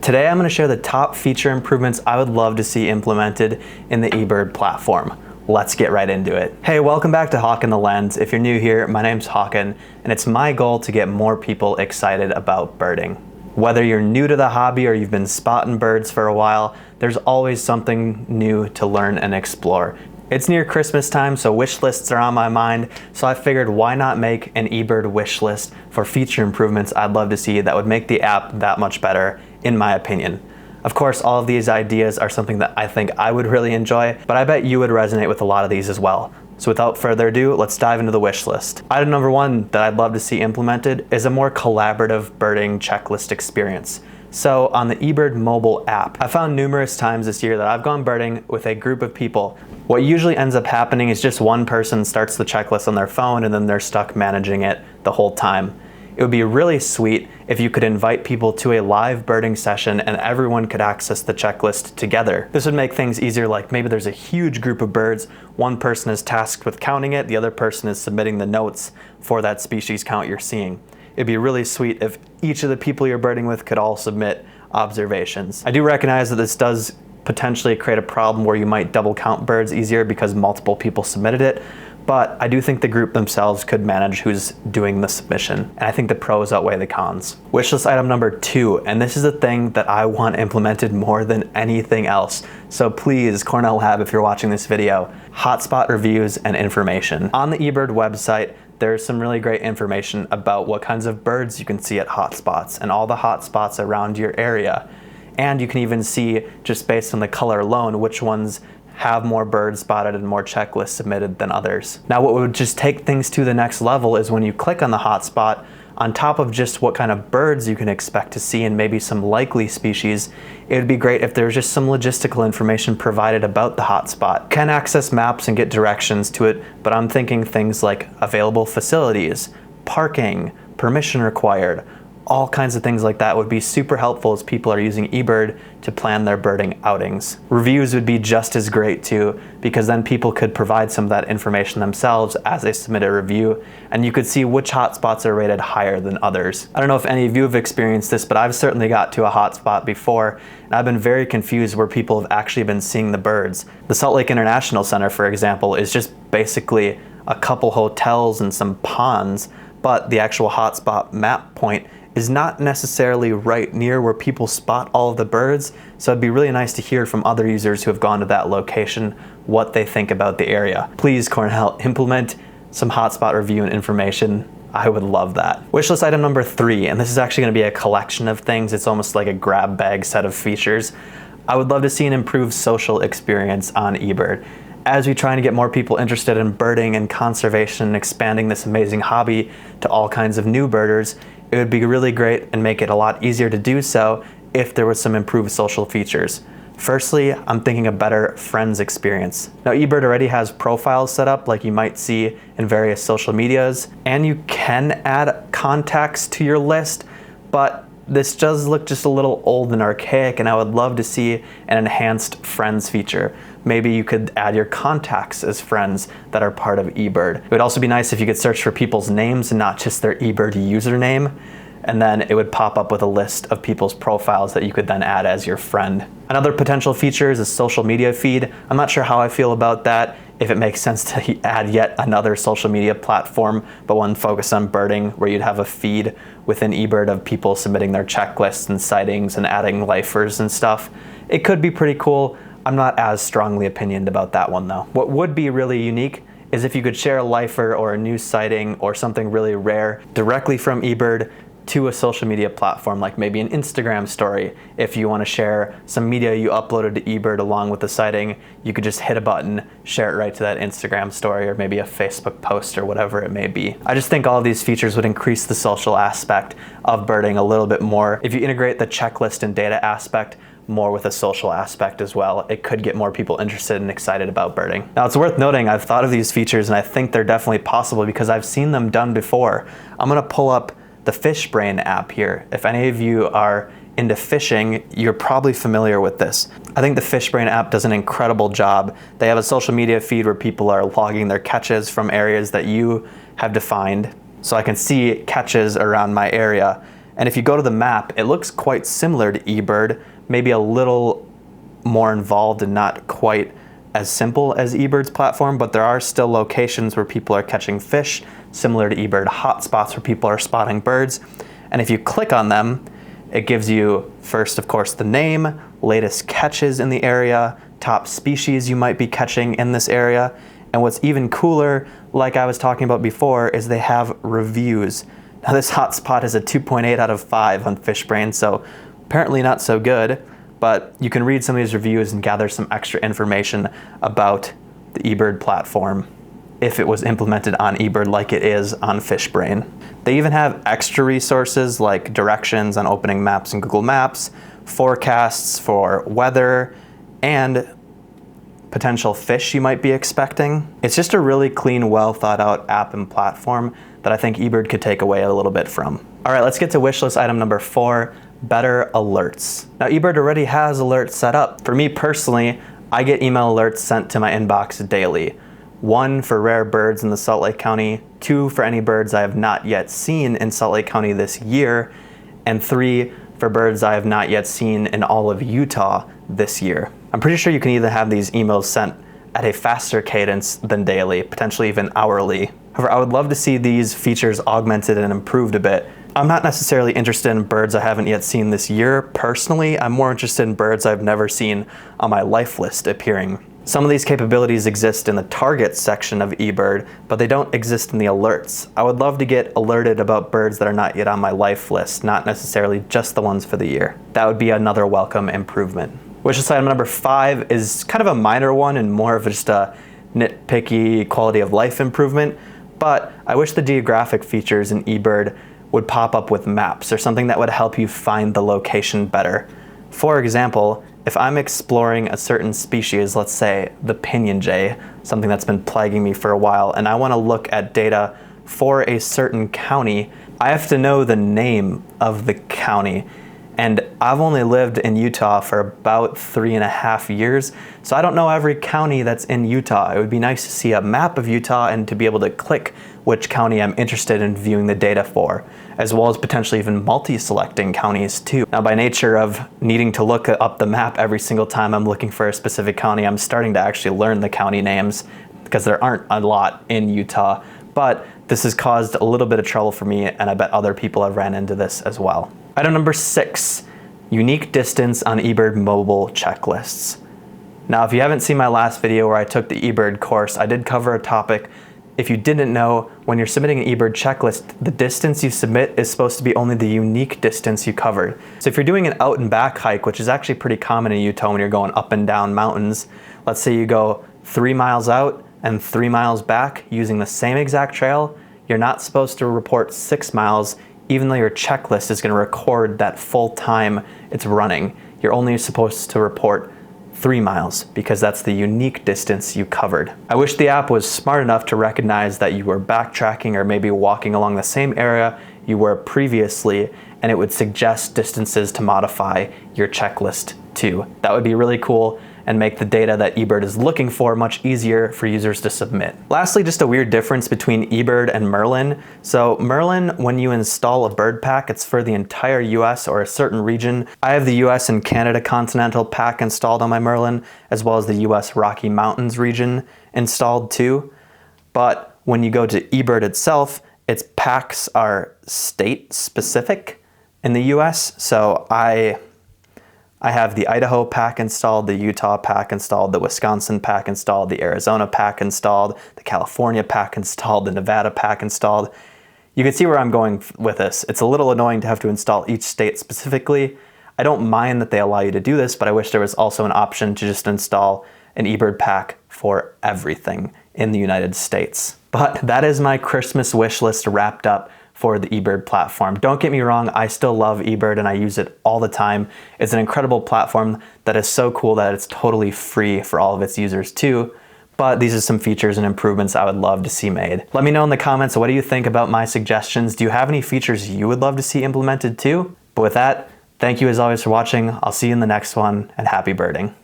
Today I'm going to share the top feature improvements I would love to see implemented in the eBird platform. Let's get right into it. Hey, welcome back to Hawk in the Lens. If you're new here, my name's Hawken, and it's my goal to get more people excited about birding. Whether you're new to the hobby or you've been spotting birds for a while, there's always something new to learn and explore. It's near Christmas time, so wish lists are on my mind, so I figured why not make an eBird wish list for feature improvements I'd love to see that would make the app that much better, in my opinion. Of course, all of these ideas are something that I think I would really enjoy, but I bet you would resonate with a lot of these as well. So without further ado, let's dive into the wish list. Item number one that I'd love to see implemented is a more collaborative birding checklist experience. So on the eBird mobile app, I found numerous times this year that I've gone birding with a group of people. What usually ends up happening is just one person starts the checklist on their phone and then they're stuck managing it the whole time. It would be really sweet if you could invite people to a live birding session and everyone could access the checklist together. This would make things easier, like maybe there's a huge group of birds, one person is tasked with counting it, the other person is submitting the notes for that species count you're seeing. It'd be really sweet if each of the people you're birding with could all submit observations. I do recognize that this does potentially create a problem where you might double count birds easier because multiple people submitted it, but I do think the group themselves could manage who's doing the submission, and I think the pros outweigh the cons. Wishlist item number 2, and this is a thing that I want implemented more than anything else. So please, Cornell Lab, if you're watching this video, Hotspot Reviews and information. On the eBird website, there's some really great information about what kinds of birds you can see at hotspots and all the hotspots around your area. And you can even see, just based on the color alone, which ones have more birds spotted and more checklists submitted than others. Now, what would just take things to the next level is when you click on the hotspot, on top of just what kind of birds you can expect to see and maybe some likely species, it would be great if there's just some logistical information provided about the hotspot. You can access maps and get directions to it, but I'm thinking things like available facilities, parking, permission required, all kinds of things like that would be super helpful as people are using eBird to plan their birding outings. Reviews would be just as great too, because then people could provide some of that information themselves as they submit a review, and you could see which hotspots are rated higher than others. I don't know if any of you have experienced this, but I've certainly got to a hotspot before, and I've been very confused where people have actually been seeing the birds. The Salt Lake International Center, for example, is just basically a couple hotels and some ponds, but the actual hotspot map point is not necessarily right near where people spot all of the birds, so it'd be really nice to hear from other users who have gone to that location what they think about the area. Please, Cornell, implement some hotspot review and information. I would love that. Wishlist item number 3, and this is actually going to be a collection of things. It's almost like a grab bag set of features. I would love to see an improved social experience on eBird. As we try to get more people interested in birding and conservation and expanding this amazing hobby to all kinds of new birders, it would be really great and make it a lot easier to do so if there was some improved social features. Firstly, I'm thinking a better friends experience. Now, eBird already has profiles set up like you might see in various social medias, and you can add contacts to your list, but this does look just a little old and archaic, and I would love to see an enhanced friends feature. Maybe you could add your contacts as friends that are part of eBird. It would also be nice if you could search for people's names and not just their eBird username, and then it would pop up with a list of people's profiles that you could then add as your friend. Another potential feature is a social media feed. I'm not sure how I feel about that, if it makes sense to add yet another social media platform, but one focused on birding, where you'd have a feed within eBird of people submitting their checklists and sightings and adding lifers and stuff. It could be pretty cool. I'm not as strongly opinioned about that one though. What would be really unique is if you could share a lifer or a new sighting or something really rare directly from eBird to a social media platform, like maybe an Instagram story. If you want to share some media you uploaded to eBird along with the sighting, you could just hit a button, share it right to that Instagram story or maybe a Facebook post or whatever it may be. I just think all of these features would increase the social aspect of birding a little bit more. If you integrate the checklist and data aspect more with a social aspect as well, it could get more people interested and excited about birding. Now, it's worth noting I've thought of these features and I think they're definitely possible because I've seen them done before. I'm gonna pull up the FishBrain app here. If any of you are into fishing, you're probably familiar with this. I think the FishBrain app does an incredible job. They have a social media feed where people are logging their catches from areas that you have defined. So I can see catches around my area. And if you go to the map, it looks quite similar to eBird, maybe a little more involved and not quite as simple as eBird's platform, but there are still locations where people are catching fish, similar to eBird, hotspots where people are spotting birds. And if you click on them, it gives you first, of course, the name, latest catches in the area, top species you might be catching in this area. And what's even cooler, like I was talking about before, is they have reviews. Now this hotspot is a 2.8 out of 5 on FishBrain, so apparently not so good, but you can read some of these reviews and gather some extra information about the eBird platform if it was implemented on eBird like it is on FishBrain. They even have extra resources like directions on opening maps in Google Maps, forecasts for weather, and potential fish you might be expecting. It's just a really clean, well thought out app and platform that I think eBird could take away a little bit from. All right, let's get to wishlist item number 4, better alerts. Now eBird already has alerts set up. For me personally, I get email alerts sent to my inbox daily. 1 for rare birds in the Salt Lake County, 2 for any birds I have not yet seen in Salt Lake County this year, and 3 for birds I have not yet seen in all of Utah this year. I'm pretty sure you can either have these emails sent at a faster cadence than daily, potentially even hourly. However, I would love to see these features augmented and improved a bit. I'm not necessarily interested in birds I haven't yet seen this year. Personally, I'm more interested in birds I've never seen on my life list appearing. Some of these capabilities exist in the target section of eBird, but they don't exist in the alerts. I would love to get alerted about birds that are not yet on my life list, not necessarily just the ones for the year. That would be another welcome improvement. Wishlist item number 5 is kind of a minor one and more of just a nitpicky quality of life improvement, but I wish the geographic features in eBird would pop up with maps or something that would help you find the location better. For example, if I'm exploring a certain species, let's say the pinyon jay, something that's been plaguing me for a while, and I want to look at data for a certain county, I have to know the name of the county. And I've only lived in Utah for about 3.5 years, so I don't know every county that's in Utah. It would be nice to see a map of Utah and to be able to click which county I'm interested in viewing the data for, as well as potentially even multi-selecting counties too. Now, by nature of needing to look up the map every single time I'm looking for a specific county, I'm starting to actually learn the county names because there aren't a lot in Utah, but this has caused a little bit of trouble for me, and I bet other people have ran into this as well. Item number 6, unique distance on eBird mobile checklists. Now, if you haven't seen my last video where I took the eBird course, I did cover a topic. If you didn't know, when you're submitting an eBird checklist, the distance you submit is supposed to be only the unique distance you covered. So if you're doing an out and back hike, which is actually pretty common in Utah when you're going up and down mountains, let's say you go 3 miles out and 3 miles back using the same exact trail, you're not supposed to report 6 miles, even though your checklist is going to record that full time it's running. You're only supposed to report 3 miles because that's the unique distance you covered. I wish the app was smart enough to recognize that you were backtracking or maybe walking along the same area you were previously, and it would suggest distances to modify your checklist to. That would be really cool and make the data that eBird is looking for much easier for users to submit. Lastly, just a weird difference between eBird and Merlin. So Merlin, when you install a bird pack, it's for the entire US or a certain region. I have the US and Canada continental pack installed on my Merlin, as well as the US Rocky Mountains region installed too. But when you go to eBird itself, its packs are state specific in the US. So I have the Idaho pack installed, the Utah pack installed, the Wisconsin pack installed, the Arizona pack installed, the California pack installed, the Nevada pack installed. You can see where I'm going with this. It's a little annoying to have to install each state specifically. I don't mind that they allow you to do this, but I wish there was also an option to just install an eBird pack for everything in the United States. But that is my Christmas wish list wrapped up for the eBird platform. Don't get me wrong, I still love eBird and I use it all the time. It's an incredible platform that is so cool that it's totally free for all of its users too. But these are some features and improvements I would love to see made. Let me know in the comments, what do you think about my suggestions? Do you have any features you would love to see implemented too? But with that, thank you as always for watching. I'll see you in the next one, and happy birding.